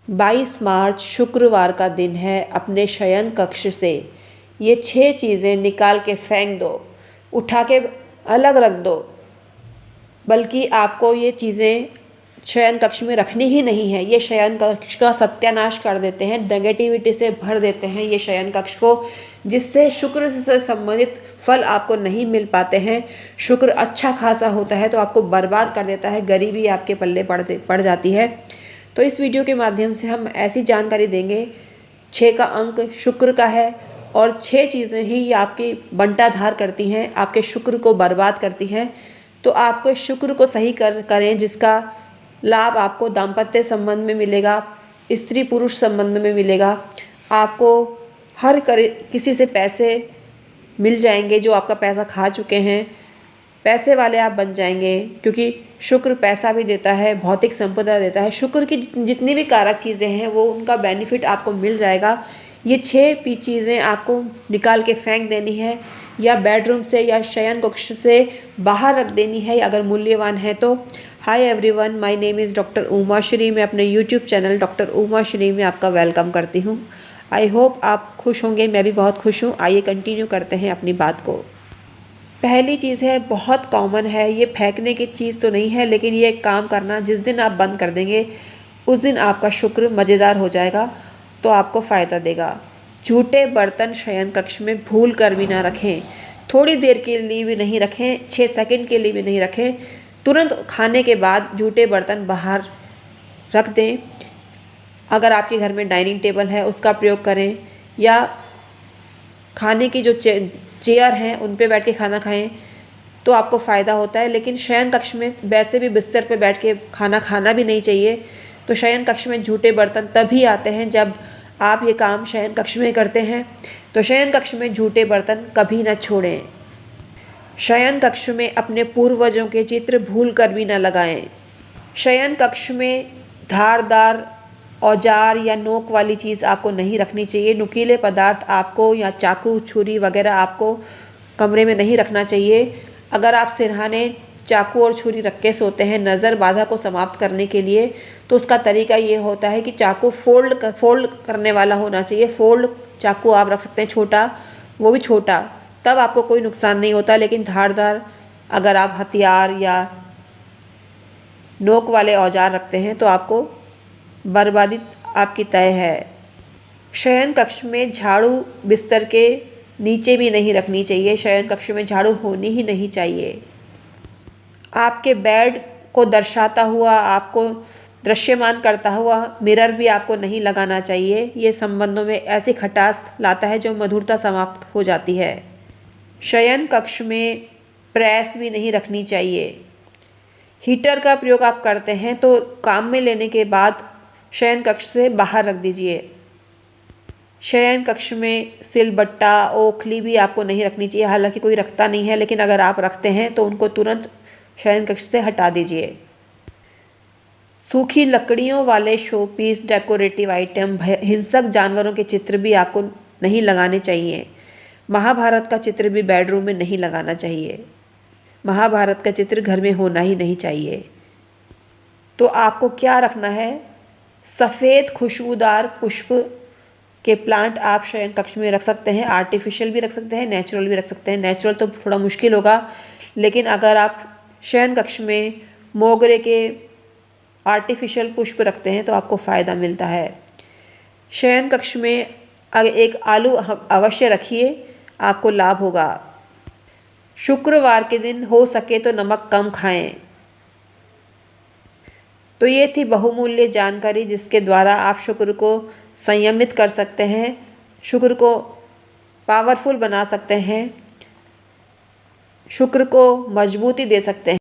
22 मार्च शुक्रवार का दिन है। अपने शयन कक्ष से ये 6 चीज़ें निकाल के फेंक दो, उठा के अलग रख दो। बल्कि आपको ये चीज़ें शयन कक्ष में रखनी ही नहीं है। ये शयन कक्ष का सत्यानाश कर देते हैं, नेगेटिविटी से भर देते हैं ये शयन कक्ष को, जिससे शुक्र से संबंधित फल आपको नहीं मिल पाते हैं। शुक्र अच्छा खासा होता है तो आपको बर्बाद कर देता है, गरीबी आपके पल्ले पड़ जाती है। तो इस वीडियो के माध्यम से हम ऐसी जानकारी देंगे। 6 का अंक शुक्र का है और 6 चीज़ें ही आपकी बंटाधार करती हैं, आपके शुक्र को बर्बाद करती हैं। तो आपको शुक्र को सही करें, जिसका लाभ आपको दाम्पत्य संबंध में मिलेगा, स्त्री पुरुष संबंध में मिलेगा। आपको किसी से पैसे मिल जाएंगे जो आपका पैसा खा चुके हैं, पैसे वाले आप बन जाएंगे, क्योंकि शुक्र पैसा भी देता है, भौतिक संपदा देता है। शुक्र की जितनी भी कारक चीज़ें हैं वो उनका बेनिफिट आपको मिल जाएगा। ये 6 चीज़ें आपको निकाल के फेंक देनी है, या बेडरूम से या शयन कक्ष से बाहर रख देनी है अगर मूल्यवान है तो। Hi everyone, my name is doctor Uma Shri. मैं अपने YouTube channel doctor Uma Shri में आपका वेलकम करती हूँ। आई होप आप खुश होंगे, मैं भी बहुत खुश हूँ। आइए कंटिन्यू करते हैं अपनी बात को। पहली चीज़ है, बहुत कॉमन है, ये फेंकने की चीज़ तो नहीं है, लेकिन ये काम करना, जिस दिन आप बंद कर देंगे उस दिन आपका शुक्र मज़ेदार हो जाएगा, तो आपको फ़ायदा देगा। झूठे बर्तन शयन कक्ष में भूल कर भी ना रखें। थोड़ी देर के लिए भी नहीं रखें, 6 सेकंड के लिए भी नहीं रखें। तुरंत खाने के बाद झूठे बर्तन बाहर रख दें। अगर आपके घर में डाइनिंग टेबल है उसका प्रयोग करें, या खाने की जो चेयर हैं उन पे बैठ के खाना खाएं तो आपको फ़ायदा होता है। लेकिन शयन कक्ष में वैसे भी बिस्तर पे बैठ के खाना खाना भी नहीं चाहिए। तो शयन कक्ष में झूठे बर्तन तभी आते हैं जब आप ये काम शयन कक्ष में करते हैं। तो शयन कक्ष में झूठे बर्तन कभी ना छोड़ें। शयन कक्ष में अपने पूर्वजों के चित्र भूल कर भी न लगाएं। शयन कक्ष में धारदार औजार या नोक वाली चीज़ आपको नहीं रखनी चाहिए। नुकीले पदार्थ आपको, या चाकू छुरी वगैरह आपको कमरे में नहीं रखना चाहिए। अगर आप सिरहाने चाकू और छुरी रख के सोते हैं नज़र बाधा को समाप्त करने के लिए, तो उसका तरीका ये होता है कि चाकू फोल्ड करने वाला होना चाहिए। फोल्ड चाकू आप रख सकते हैं, छोटा, वो भी छोटा, तब आपको कोई नुकसान नहीं होता। लेकिन धारदार अगर आप हथियार या नोक वाले औजार रखते हैं तो आपको बर्बादी आपकी तय है। शयन कक्ष में झाड़ू बिस्तर के नीचे भी नहीं रखनी चाहिए। शयन कक्ष में झाड़ू होनी ही नहीं चाहिए। आपके बेड को दर्शाता हुआ, आपको दृश्यमान करता हुआ मिरर भी आपको नहीं लगाना चाहिए। ये संबंधों में ऐसी खटास लाता है जो मधुरता समाप्त हो जाती है। शयन कक्ष में प्रेस भी नहीं रखनी चाहिए। हीटर का प्रयोग आप करते हैं तो काम में लेने के बाद शयन कक्ष से बाहर रख दीजिए। शयन कक्ष में सिलबट्टा, ओखली भी आपको नहीं रखनी चाहिए। हालांकि कोई रखता नहीं है, लेकिन अगर आप रखते हैं तो उनको तुरंत शयन कक्ष से हटा दीजिए। सूखी लकड़ियों वाले शोपीस, डेकोरेटिव आइटम, हिंसक जानवरों के चित्र भी आपको नहीं लगाने चाहिए। महाभारत का चित्र भी बेडरूम में नहीं लगाना चाहिए। महाभारत का चित्र घर में होना ही नहीं चाहिए। तो आपको क्या रखना है? सफ़ेद खुशबूदार पुष्प के प्लांट आप शयन कक्ष में रख सकते हैं। आर्टिफिशियल भी रख सकते हैं, नेचुरल भी रख सकते हैं। नेचुरल तो थोड़ा मुश्किल होगा, लेकिन अगर आप शयन कक्ष में मोगरे के आर्टिफिशियल पुष्प रखते हैं तो आपको फ़ायदा मिलता है। शयन कक्ष में अगर एक आलू अवश्य रखिए, आपको लाभ होगा। शुक्रवार के दिन हो सके तो नमक कम खाएं। तो ये थी बहुमूल्य जानकारी, जिसके द्वारा आप शुक्र को संयमित कर सकते हैं, शुक्र को पावरफुल बना सकते हैं, शुक्र को मजबूती दे सकते